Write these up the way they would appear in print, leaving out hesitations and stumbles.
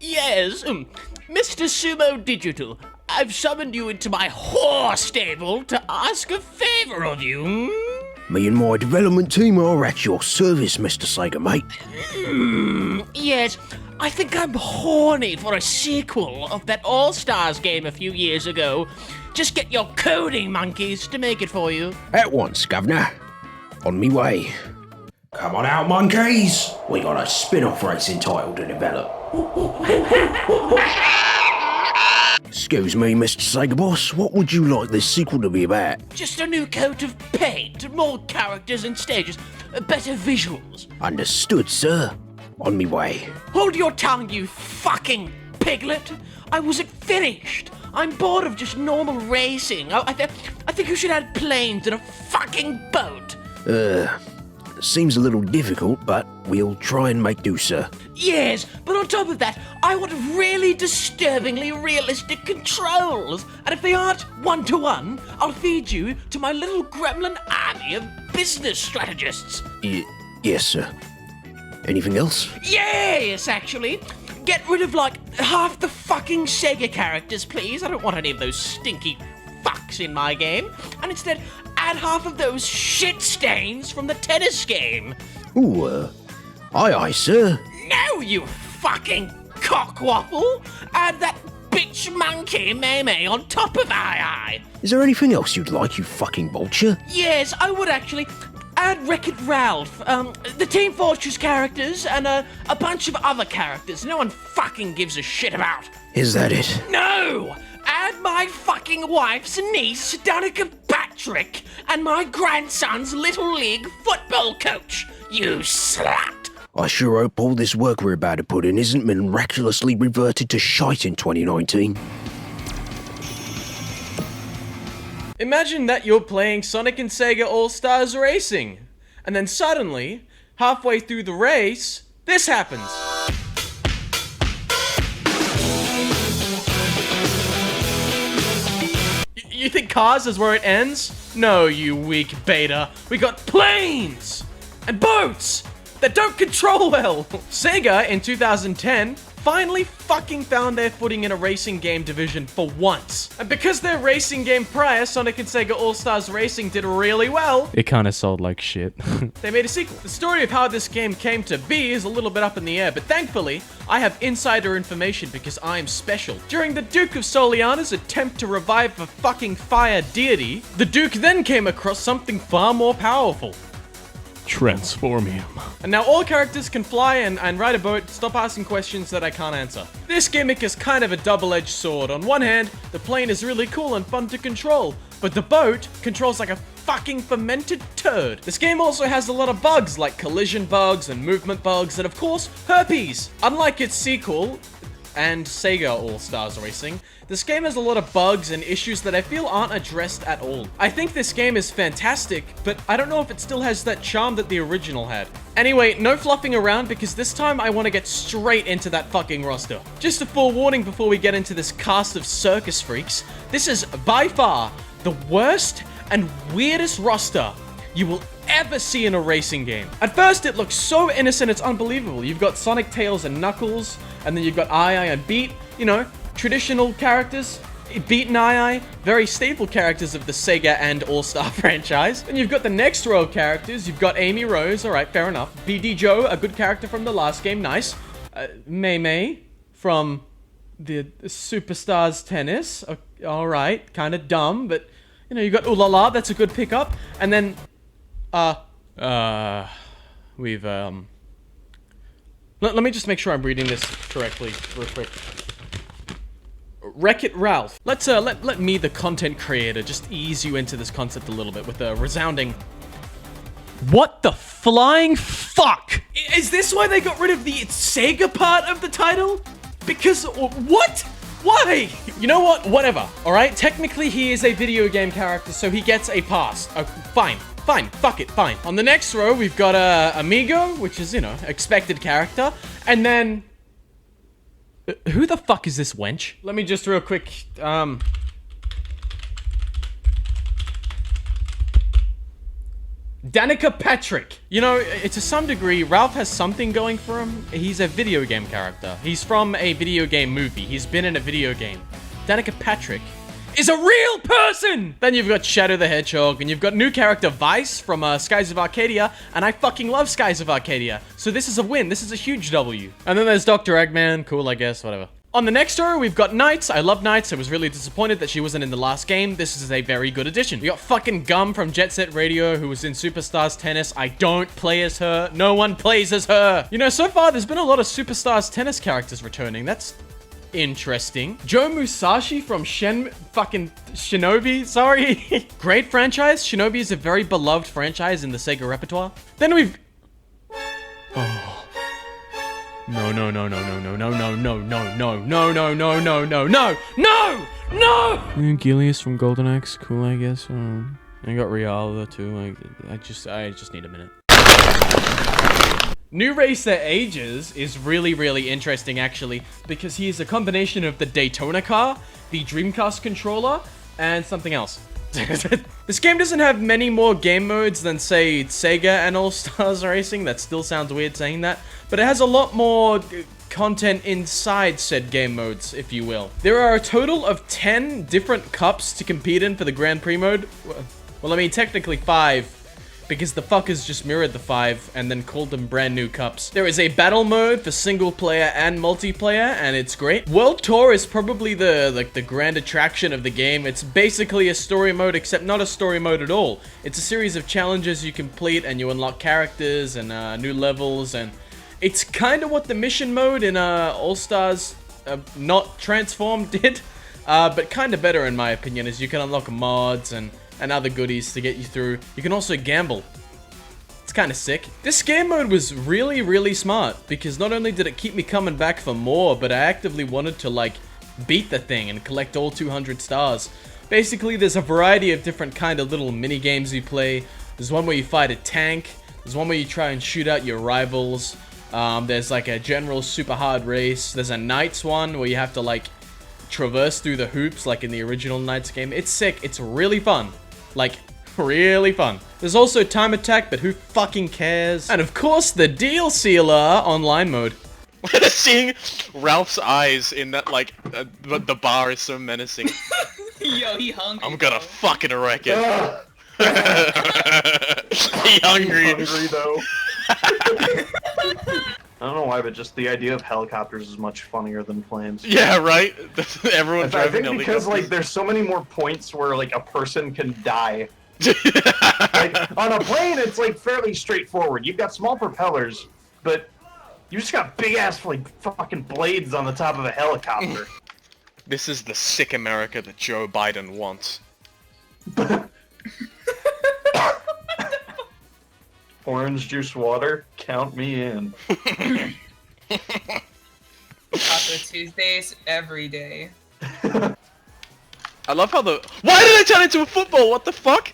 Yes, Mr. Sumo Digital, I've summoned you into my whore stable to ask a favor of you. Me and my development team are at your service, Mr. SEGA, mate. Yes, I think I'm horny for a sequel of that All-Stars game a few years ago. Just get your coding monkeys to make it for you. At once, Governor. On me way. Come on out, monkeys. We got a spin-off racing title to develop. Excuse me, Mr. SEGA Boss, what would you like this sequel to be about? Just a new coat of paint, more characters and stages, better visuals. Understood, sir. On me way. Hold your tongue, you fucking piglet. I wasn't finished. I'm bored of just normal racing. I think you should add planes and a fucking boat. Seems a little difficult, but we'll try and make do, sir. Yes, but on top of that, I want really disturbingly realistic controls. And if they aren't one-to-one, I'll feed you to my little gremlin army of business strategists. Yes, sir. Anything else? Yes, actually. Get rid of, like, half the fucking SEGA characters, please. I don't want any of those stinky fucks in my game. And instead, add half of those shit stains from the tennis game. Ooh, aye, sir. No, you fucking cockwaffle. Add that bitch monkey Mei on top of Aye. Is there anything else you'd like, you fucking vulture? Yes, I would actually. Add Wreck-It Ralph, the Team Fortress characters, and a bunch of other characters no one fucking gives a shit about. Is that it? No! Add my fucking wife's niece, Danica Patrick, and my grandson's Little League football coach, you slut! I sure hope all this work we're about to put in isn't miraculously reverted to shite in 2019. Imagine that you're playing Sonic and Sega All-Stars Racing, and then suddenly, halfway through the race, this happens. You think Cars is where it ends? No, you weak beta. We got planes and boats that don't control well. Sega in 2010 finally fucking found their footing in a racing game division for once. And because their racing game prior, Sonic and Sega All-Stars Racing, did really well, it kinda sold like shit. they made a sequel. The story of how this game came to be is a little bit up in the air, but thankfully, I have insider information because I'm special. During the Duke of Soliana's attempt to revive a fucking fire deity, the Duke then came across something far more powerful. Transformium. And now all characters can fly and ride a boat. Stop asking questions that I can't answer. This gimmick is kind of a double-edged sword. On one hand, the plane is really cool and fun to control, but the boat controls like a fucking fermented turd. This game also has a lot of bugs, like collision bugs and movement bugs, and of course, herpes. Unlike its sequel, and Sega All-Stars Racing, this game has a lot of bugs and issues that I feel aren't addressed at all. I think this game is fantastic, but I don't know if it still has that charm that the original had. Anyway, no fluffing around because this time I want to get straight into that fucking roster. Just a forewarning before we get into this cast of circus freaks, this is by far the worst and weirdest roster you will ever see in a racing game. At first, it looks so innocent, it's unbelievable. You've got Sonic, Tails, and Knuckles, and then you've got Ai and Beat, you know, traditional characters. Beat and Ai, very staple characters of the Sega and All-Star franchise. Then you've got the next row of characters. You've got Amy Rose, alright, fair enough. BD Joe, a good character from the last game, nice. Mei from the Superstars Tennis, alright, kind of dumb, but, you know, you got Ulala, that's a good pickup. And then, we've, let me just make sure I'm reading this correctly, real quick. Wreck-It Ralph. Let's, let me, the content creator, just ease you into this concept a little bit with a resounding... What the flying fuck? Is this why they got rid of the Sega part of the title? Because, what? Why? You know what? Whatever, alright? Technically, he is a video game character, so he gets a pass. Fine, fuck it, fine. On the next row, we've got, Amigo, which is, you know, expected character. And then... who the fuck is this wench? Let me just real quick, Danica Patrick. You know, to some degree, Ralph has something going for him. He's a video game character. He's from a video game movie. He's been in a video game. Danica Patrick is a real person! Then you've got Shadow the Hedgehog, and you've got new character Vice from Skies of Arcadia, and I fucking love Skies of Arcadia. So this is a win. This is a huge W. And then there's Dr. Eggman. Cool, I guess. Whatever. On the next story, we've got Knights. I love Knights. I was really disappointed that she wasn't in the last game. This is a very good addition. We got fucking Gum from Jet Set Radio, who was in Superstars Tennis. I don't play as her. No one plays as her. You know, so far, there's been a lot of Superstars Tennis characters returning. That's interesting. Joe Musashi from Shinobi, sorry. Great franchise. Shinobi is a very beloved franchise in the Sega repertoire. Then we've... Oh. No. Gilius from Golden Axe, cool, I guess. I got Riala too. I just need a minute. New Racer Ages is really interesting actually, because he is a combination of the Daytona car, the Dreamcast controller, and something else. This game doesn't have many more game modes than, say, Sega and All-Stars Racing. That still sounds weird saying that. But it has a lot more content inside said game modes, if you will. There are a total of 10 different cups to compete in for the Grand Prix mode. Well, I mean, technically 5. Because the fuckers just mirrored the 5 and then called them brand new cups. There is a battle mode for single player and multiplayer, and it's great. World Tour is probably the grand attraction of the game. It's basically a story mode, except not a story mode at all. It's a series of challenges you complete, and you unlock characters and new levels, and it's kind of what the mission mode in All-Stars Not Transformed did, but kind of better in my opinion, as you can unlock mods and other goodies to get you through. You can also gamble. It's kind of sick. This game mode was really smart, because not only did it keep me coming back for more, but I actively wanted to, like, beat the thing and collect all 200 stars. Basically, there's a variety of different kind of little mini games you play. There's one where you fight a tank. There's one where you try and shoot out your rivals. There's like a general super hard race. There's a Knights one where you have to, like, traverse through the hoops like in the original Knights game. It's sick. It's really fun. Like, really fun. There's also Time Attack, but who fucking cares? And of course, the Deal Sealer online mode. Seeing Ralph's eyes in that, like, the bar is so menacing. Yo, he hungry. I'm gonna fucking wreck it. He hungry. Hungry though. I don't know why, but just the idea of helicopters is much funnier than planes. Yeah, right? Everyone I driving think because, like, there's so many more points where, like, a person can die. Like, on a plane, it's, like, fairly straightforward. You've got small propellers, but you just got big-ass, like, fucking blades on the top of a helicopter. This is the sick America that Joe Biden wants. Orange juice water, count me in. Taco Tuesdays every day. I love how the— Why did I turn into a football? What the fuck?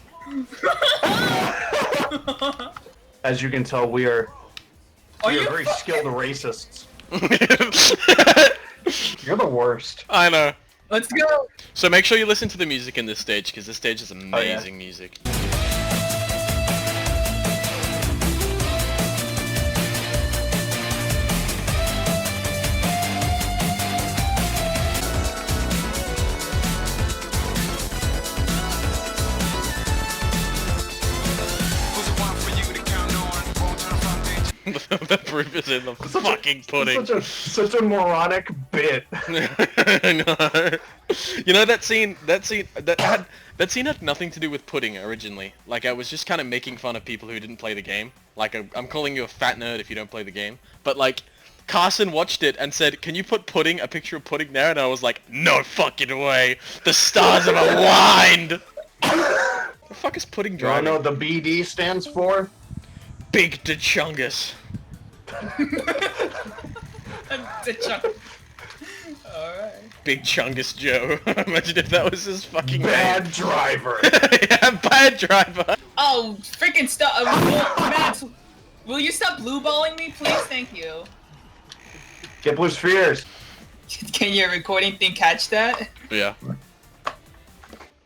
As you can tell, we are you very skilled racists. You're the worst. I know. Let's go. So make sure you listen to the music in this stage, because this stage is amazing music. The proof is in the fucking pudding. Such a moronic bit. I know. You know that scene that scene had nothing to do with pudding originally. Like, I was just kind of making fun of people who didn't play the game. Like, I'm calling you a fat nerd if you don't play the game. But like, Carson watched it and said, "Can you put a picture of pudding there?" And I was like, "No fucking way. The stars have aligned." The fuck is pudding driving? I know what the BD stands for. Big DeChungus. Alright. Big Chungus Joe. Imagine if that was his fucking Bad name. driver. Yeah, bad driver. Oh, freaking stop! Max, will you stop blue balling me, please? Thank you. Get blue spheres. Can your recording thing catch that? Yeah.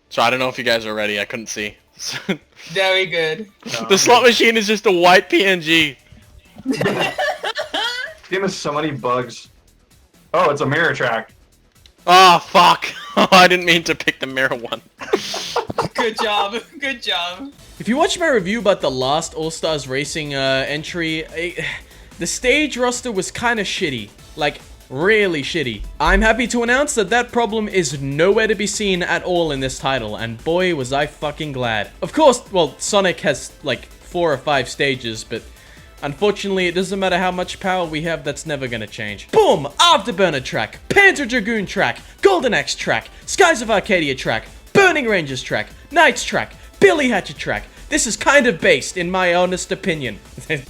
So I don't know if you guys are ready. I couldn't see. Very good. The slot machine is just a white PNG. This game has so many bugs. Oh, it's a mirror track. Oh, fuck. Oh, I didn't mean to pick the mirror one. Good job. Good job. If you watch my review about the last All-Stars Racing entry, the stage roster was kind of shitty. Like, really shitty. I'm happy to announce that that problem is nowhere to be seen at all in this title, and boy was I fucking glad. Of course, well, Sonic has like 4 or 5 stages, but unfortunately it doesn't matter how much power we have, that's never gonna change. Boom! Afterburner track, Panzer Dragoon track, Golden Axe track, Skies of Arcadia track, Burning Rangers track, Knights track, Billy Hatcher track. This is kind of based, in my honest opinion.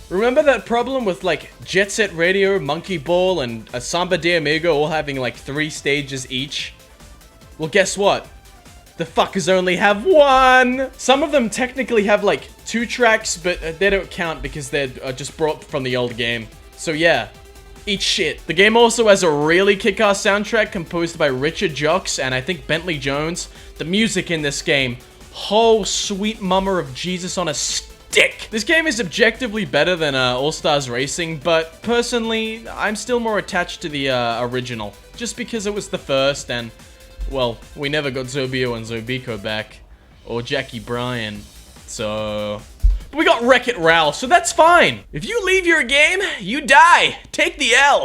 Remember that problem with, like, Jet Set Radio, Monkey Ball, and a Samba de Amigo all having, like, 3 stages each? Well, guess what? The fuckers only have 1! Some of them technically have, like, 2 tracks, but they don't count because they're just brought from the old game. So yeah, eat shit. The game also has a really kick-ass soundtrack composed by Richard Jocks and I think Bentley Jones. The music in this game, oh, sweet mama of Jesus on a stick. This game is objectively better than All-Stars Racing, but personally, I'm still more attached to the original. Just because it was the first, and, well, we never got Zobio and Zobiko back. Or Jackie Bryan. So... But we got Wreck-It Ralph, so that's fine. If you leave your game, you die. Take the L.